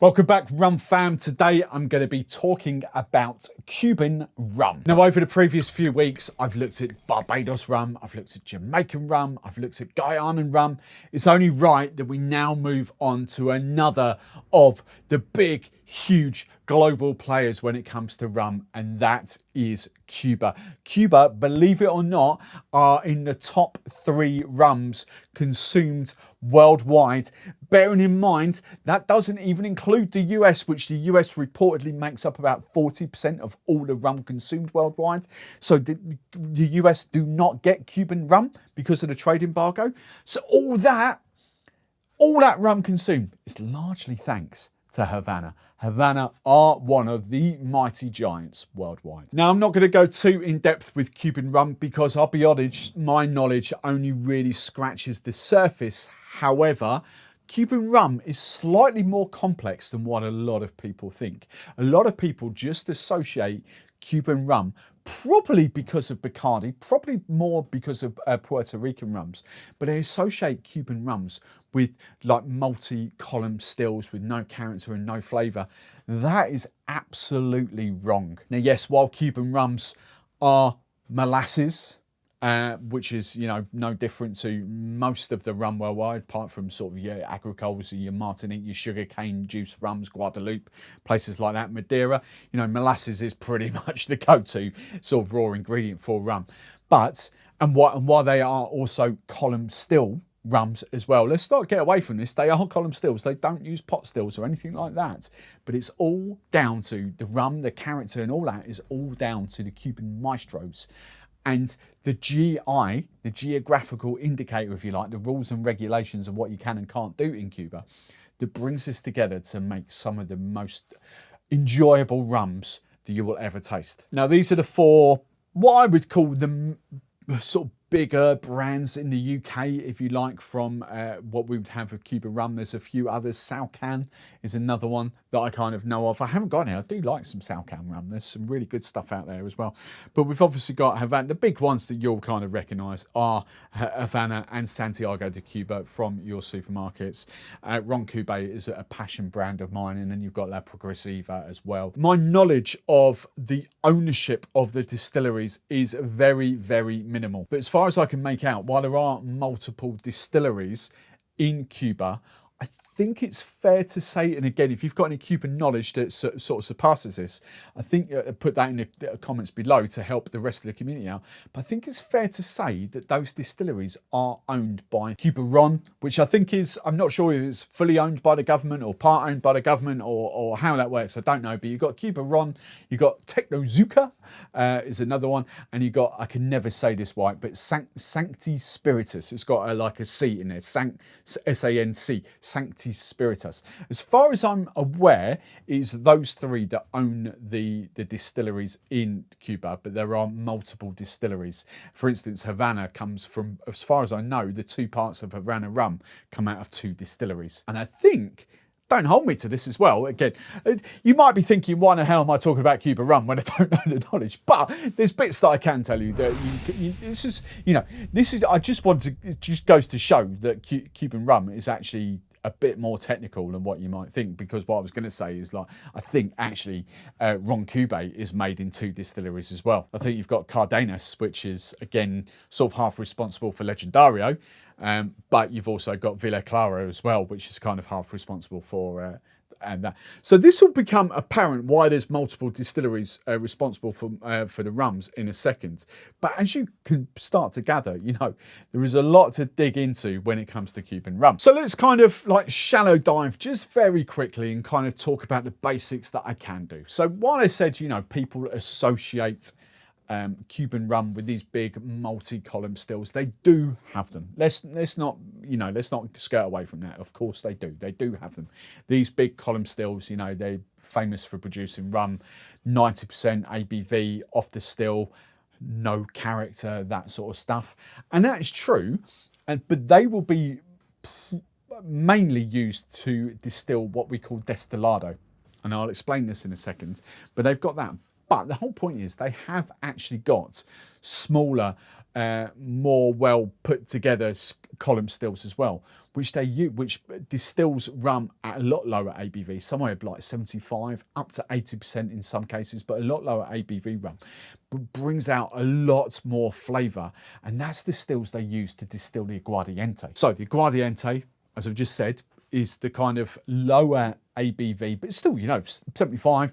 Welcome back, Rum Fam. Today I'm going to be talking about Cuban rum. Now, over the previous few weeks, I've looked at Barbados rum, I've looked at Jamaican rum, I've looked at Guyanan rum. It's only right that we now move on to another of the big, huge global players when it comes to rum, and that is Cuba. Cuba, believe it or not, are in the top 3 rums consumed worldwide. Bearing in mind, that doesn't even include the US, which the US reportedly makes up about 40% of all the rum consumed worldwide. So the US do not get Cuban rum because of the trade embargo. So all that rum consumed is largely thanks to Havana. Havana are one of the mighty giants worldwide. Now, I'm not going to go too in depth with Cuban rum because I'll be honest, my knowledge only really scratches the surface. However, Cuban rum is slightly more complex than what a lot of people think. A lot of people just associate Cuban rum probably because of Bacardi, probably more because of Puerto Rican rums, but they associate Cuban rums with like multi-column stills with no character and no flavour. That is absolutely wrong. Now, yes, while Cuban rums are molasses, which is, no different to most of the rum worldwide, apart from sort of your agriculture, your Martinique, your sugarcane juice rums, Guadeloupe, places like that, Madeira. Molasses is pretty much the go-to sort of raw ingredient for rum. But, and while they are also column still rums as well, let's not get away from this. They are column stills. They don't use pot stills or anything like that. But it's all down to the rum, the character and all that is all down to the Cuban maestros. And the GI, the geographical indicator, if you like, the rules and regulations of what you can and can't do in Cuba, that brings this together to make some of the most enjoyable rums that you will ever taste. Now, these are the 4, what I would call the sort of bigger brands in the UK, if you like, from what we would have with Cuban rum. There's a few others. Salcan is another one that I kind of know of. I haven't got any. I do like some Salcan rum. There's some really good stuff out there as well. But we've obviously got Havana. The big ones that you'll kind of recognise are Havana and Santiago de Cuba from your supermarkets. Ron Cube is a passion brand of mine, and then you've got La Progresiva as well. My knowledge of the ownership of the distilleries is very, very minimal. But as far as I can make out, while there are multiple distilleries in Cuba, I think it's fair to say, and again, if you've got any Cuban knowledge that sort of surpasses this, I think put that in the comments below to help the rest of the community out. But I think it's fair to say that those distilleries are owned by Cuban Rum, which I think is, I'm not sure if it's fully owned by the government or part owned by the government or how that works. I don't know. But you've got Cuban Rum, you've got Tecnozuka is another one, and you got, I can never say this right, but Sancti Spiritus. It's got like a C in there, S-A-N-C, Sancti Spiritus. As far as I'm aware, it's those 3 that own the distilleries in Cuba, but there are multiple distilleries. For instance, Havana comes from, as far as I know, the 2 parts of Havana rum come out of 2 distilleries. And I think, don't hold me to this as well. Again, you might be thinking, why the hell am I talking about Cuban rum when I don't know the knowledge? But there's bits that I can tell you that this is, I just want to, it just goes to show that Cuban rum is actually a bit more technical than what you might think, because what I was going to say is, like, I think actually Ron Cube is made in 2 distilleries as well. I think you've got Cardenas, which is again sort of half responsible for Legendario, but you've also got Villa Clara as well, which is kind of half responsible for and that. So this will become apparent why there's multiple distilleries responsible for the rums in a second. But as you can start to gather, there is a lot to dig into when it comes to Cuban rum. So let's kind of like shallow dive just very quickly and kind of talk about the basics that I can do. So while I said, people associate Cuban rum with these big multi-column stills, they do have them. Let's not skirt away from that. Of course they do have them. These big column stills, they're famous for producing rum 90% ABV off the still, no character, that sort of stuff. And that is true, but they will be mainly used to distill what we call destilado, and I'll explain this in a second. But they've got that. But the whole point is they have actually got smaller, more well put together column stills as well, which they use, which distills rum at a lot lower ABV, somewhere like 75 up to 80% in some cases, but a lot lower ABV rum, but brings out a lot more flavour. And that's the stills they use to distill the aguardiente. So the aguardiente, as I've just said, is the kind of lower ABV, but still, 75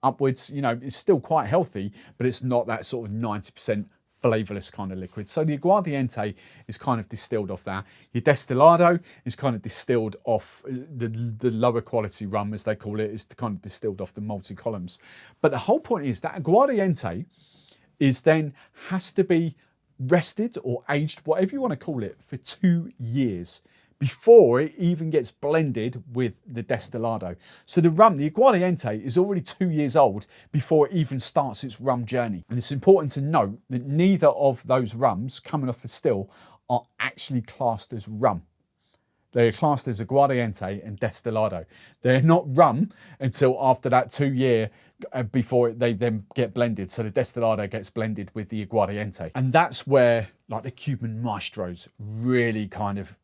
upwards, it's still quite healthy, but it's not that sort of 90% flavourless kind of liquid. So the aguardiente is kind of distilled off that. Your destilado is kind of distilled off the lower quality rum, as they call it, is kind of distilled off the multi columns. But the whole point is that aguardiente has to be rested or aged, whatever you want to call it, for 2 years before it even gets blended with the destilado. So the rum, the aguardiente, is already 2 years old before it even starts its rum journey. And it's important to note that neither of those rums coming off the still are actually classed as rum. They are classed as aguardiente and destilado. They're not rum until after that 2 year before they then get blended. So the destilado gets blended with the aguardiente. And that's where like the Cuban maestros really kind of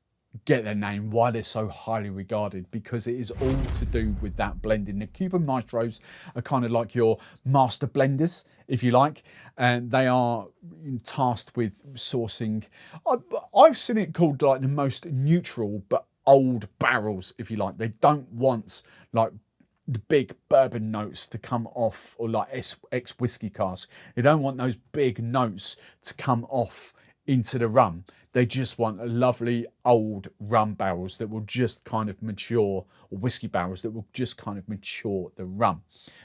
get their name, why they're so highly regarded, because it is all to do with that blending. The Cuban maestros are kind of like your master blenders, if you like, and they are tasked with sourcing, I've seen it called like the most neutral but old barrels, if you like. They don't want like the big bourbon notes to come off, or like ex whiskey cask. They don't want those big notes to come off into the rum. They just want lovely old rum barrels that will just kind of mature, or whiskey barrels that will just kind of mature the rum.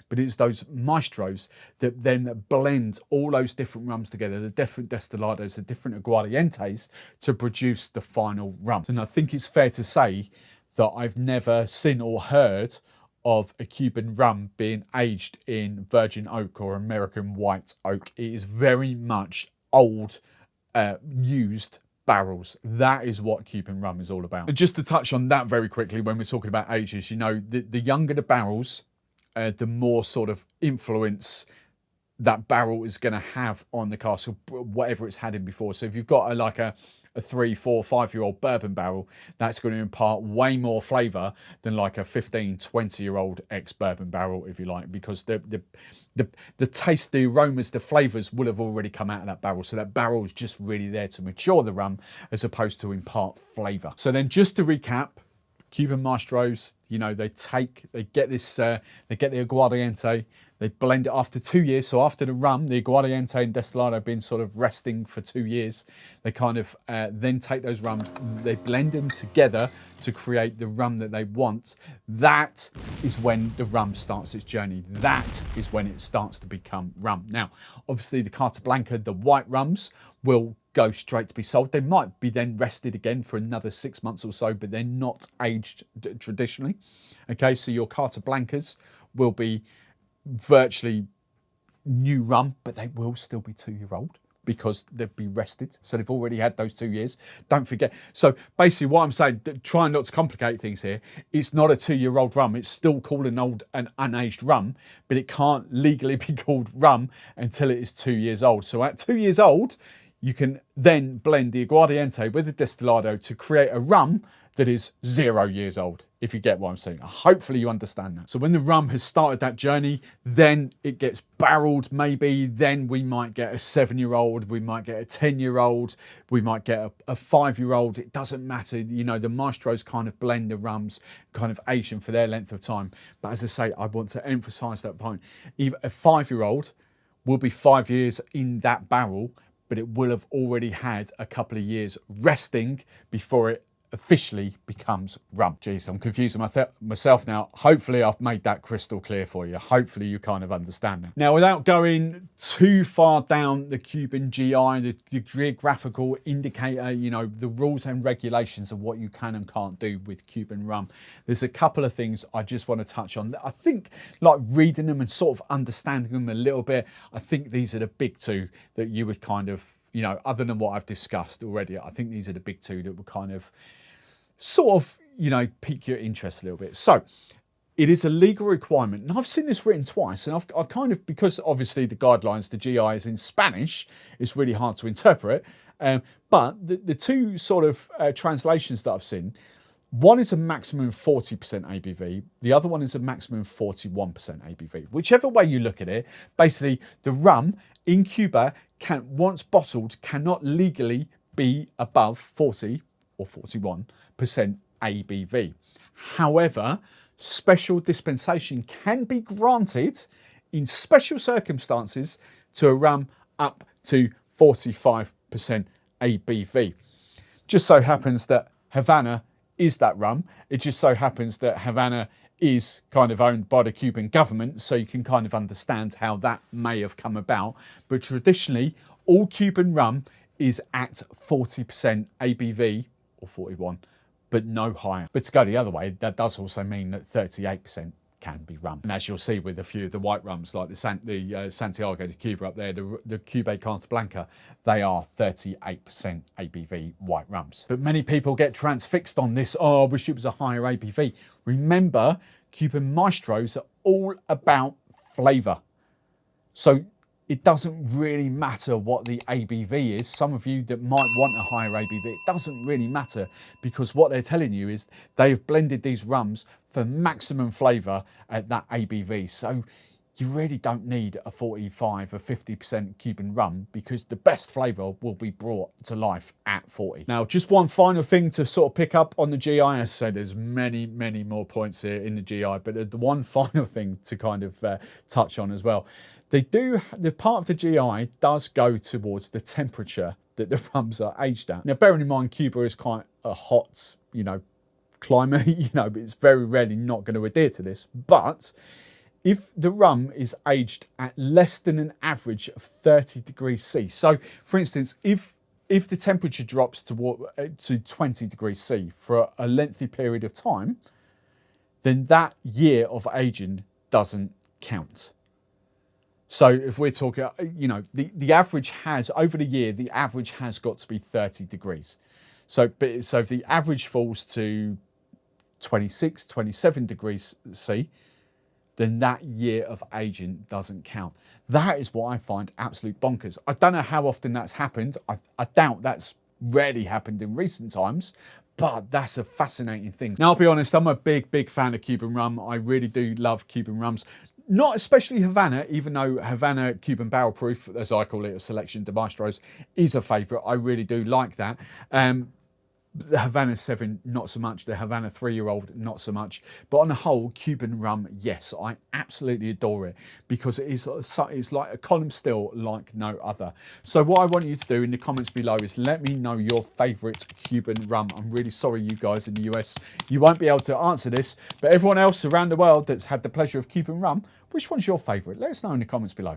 But it's those maestros that then blend all those different rums together, the different destillados, the different aguardientes, to produce the final rum. And I think it's fair to say that I've never seen or heard of a Cuban rum being aged in virgin oak or American white oak. It is very much old, used barrels. That is what Cuban rum is all about. And just to touch on that very quickly, when we're talking about ages, the younger the barrels, the more sort of influence that barrel is going to have on the cask, whatever it's had in before. So if you've got a 3, 4, 5-year-old bourbon barrel, that's going to impart way more flavour than like a 15, 20-year-old ex-bourbon barrel, if you like, because the taste, the aromas, the flavours will have already come out of that barrel. So that barrel is just really there to mature the rum as opposed to impart flavour. So then just to recap, Cuban maestros, they get the aguardiente, they blend it after 2 years. So after the rum, the aguardiente and destilado have been sort of resting for 2 years. They kind of then take those rums, they blend them together to create the rum that they want. That is when the rum starts its journey. That is when it starts to become rum. Now, obviously the Carta Blanca, the white rums, will go straight to be sold. They might be then rested again for another 6 months or so, but they're not aged traditionally. Okay, so your Carta Blancas will be virtually new rum, but they will still be 2-year-old because they'll be rested. So they've already had those 2 years. Don't forget. So basically what I'm saying, trying not to complicate things here, it's not a 2-year-old rum. It's still called an unaged rum, but it can't legally be called rum until it is 2 years old. So at 2 years old, you can then blend the aguardiente with the destilado to create a rum that is 0 years old, if you get what I'm saying. Hopefully you understand that. So when the rum has started that journey, then it gets barreled maybe, then we might get a 7-year-old, we might get a 10-year-old, we might get a 5-year-old, it doesn't matter. The maestros kind of blend the rums, kind of age them for their length of time. But as I say, I want to emphasize that point. Even a 5-year-old will be 5 years in that barrel, but it will have already had a couple of years resting before it officially becomes rum. Jeez, I'm confusing myself now. Hopefully I've made that crystal clear for you. Hopefully you kind of understand that. Now, without going too far down the Cuban GI, the geographical indicator, the rules and regulations of what you can and can't do with Cuban rum, there's a couple of things I just want to touch on. I think like reading them and sort of understanding them a little bit, I think these are the big two that you would kind of, other than what I've discussed already, I think these are the big two that would kind of sort of, pique your interest a little bit. So it is a legal requirement. And I've seen this written twice. And I've kind of, because obviously the guidelines, the GI is in Spanish, it's really hard to interpret. But the two sort of translations that I've seen, one is a maximum 40% ABV. The other one is a maximum 41% ABV. Whichever way you look at it, basically the rum in Cuba once bottled, cannot legally be above 40 or 41% ABV. However, special dispensation can be granted in special circumstances to a rum up to 45% ABV. Just so happens that Havana is that rum. It just so happens that Havana is kind of owned by the Cuban government, so you can kind of understand how that may have come about. But traditionally, all Cuban rum is at 40% ABV, or 41, but no higher. But to go the other way, that does also mean that 38% can be rum. And as you'll see with a few of the white rums, like the Santiago de Cuba up there, the Cube Carta Blanca, they are 38% ABV white rums. But many people get transfixed on this, oh, I wish it was a higher ABV. Remember, Cuban maestros are all about flavour. So it doesn't really matter what the ABV is. Some of you that might want a higher ABV, it doesn't really matter, because what they're telling you is they've blended these rums for maximum flavour at that ABV. So you really don't need a 45 or 50% Cuban rum, because the best flavour will be brought to life at 40. Now, just one final thing to sort of pick up on the GI. As I said, there's many, many more points here in the GI, but the one final thing to kind of touch on as well. The part of the GI does go towards the temperature that the rums are aged at. Now, bearing in mind, Cuba is quite a hot, climate, but it's very rarely not going to adhere to this. But if the rum is aged at less than an average of 30 degrees C, so for instance, if the temperature drops to 20 degrees C for a lengthy period of time, then that year of aging doesn't count. So if we're talking, the average has, over the year, the average has got to be 30 degrees. So if the average falls to 26, 27 degrees C, then that year of aging doesn't count. That is what I find absolute bonkers. I don't know how often that's happened. I doubt that's rarely happened in recent times, but that's a fascinating thing. Now, I'll be honest, I'm a big fan of Cuban rum. I really do love Cuban rums. Not especially Havana, even though Havana Cuban Barrel Proof, as I call it, a selection de maestros, is a favourite. I really do like that. The Havana 7, not so much. The Havana 3-year-old, not so much. But on the whole, Cuban rum, yes, I absolutely adore it, because it's like a column still like no other. So what I want you to do in the comments below is let me know your favourite Cuban rum. I'm really sorry, you guys in the US, you won't be able to answer this, but everyone else around the world that's had the pleasure of Cuban rum, which one's your favourite? Let us know in the comments below.